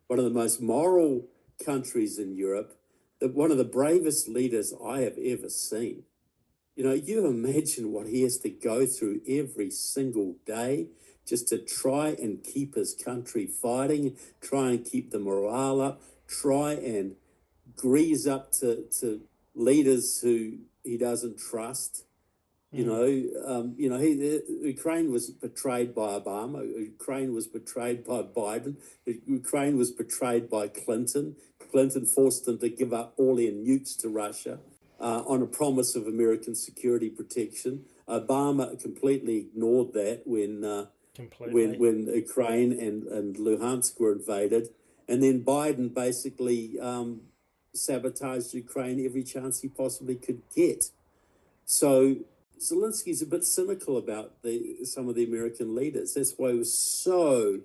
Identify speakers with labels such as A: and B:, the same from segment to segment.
A: one of the most moral countries in Europe, one of the bravest leaders I have ever seen. You know, you imagine what he has to go through every single day just to try and keep his country fighting, try and keep the morale up, try and grease up to leaders who he doesn't trust. Ukraine was betrayed by Obama. Ukraine was betrayed by Biden. Ukraine was betrayed by Clinton. Clinton forced them to give up all their nukes to Russia on a promise of American security protection. Obama completely ignored that when Ukraine and Luhansk were invaded. And then Biden basically sabotaged Ukraine every chance he possibly could get. So Zelensky's a bit cynical about some of the American leaders. That's why he was so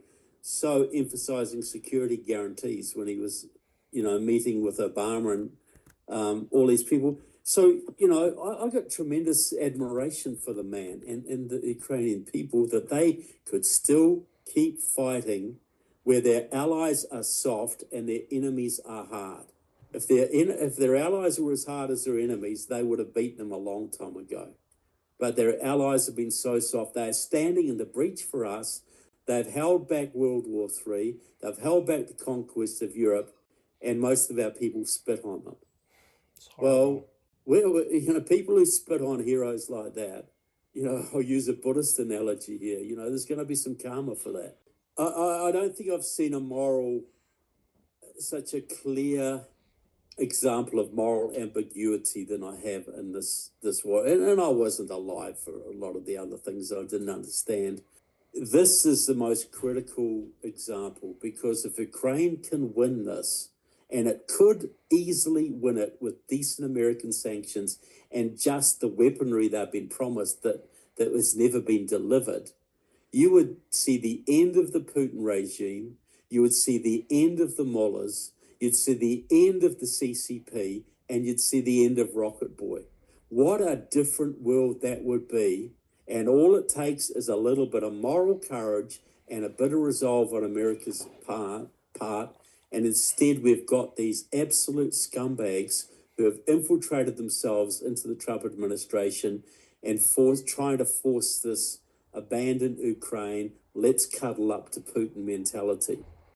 A: emphasizing security guarantees when he was, meeting with Obama and all these people. So, I got tremendous admiration for the man and the Ukrainian people, that they could still keep fighting where their allies are soft and their enemies are hard. If their allies were as hard as their enemies, they would have beaten them a long time ago. But their allies have been so soft. They are standing in the breach for us. They've held back World War III. They've held back the conquest of Europe, and most of our people spit on them. Well, people who spit on heroes like that, I'll use a Buddhist analogy here. There's going to be some karma for that. I don't think I've seen such a clear example of moral ambiguity than I have in this war. And I wasn't alive for a lot of the other things that I didn't understand. This is the most critical example, because if Ukraine can win this, and it could easily win it with decent American sanctions and just the weaponry they've been promised that has never been delivered, you would see the end of the Putin regime. You would see the end of the mullahs. You'd see the end of the CCP, and you'd see the end of Rocket Boy. What a different world that would be. And all it takes is a little bit of moral courage and a bit of resolve on America's part. And instead, we've got these absolute scumbags who have infiltrated themselves into the Trump administration and trying to force this abandon Ukraine, let's cuddle up to Putin mentality.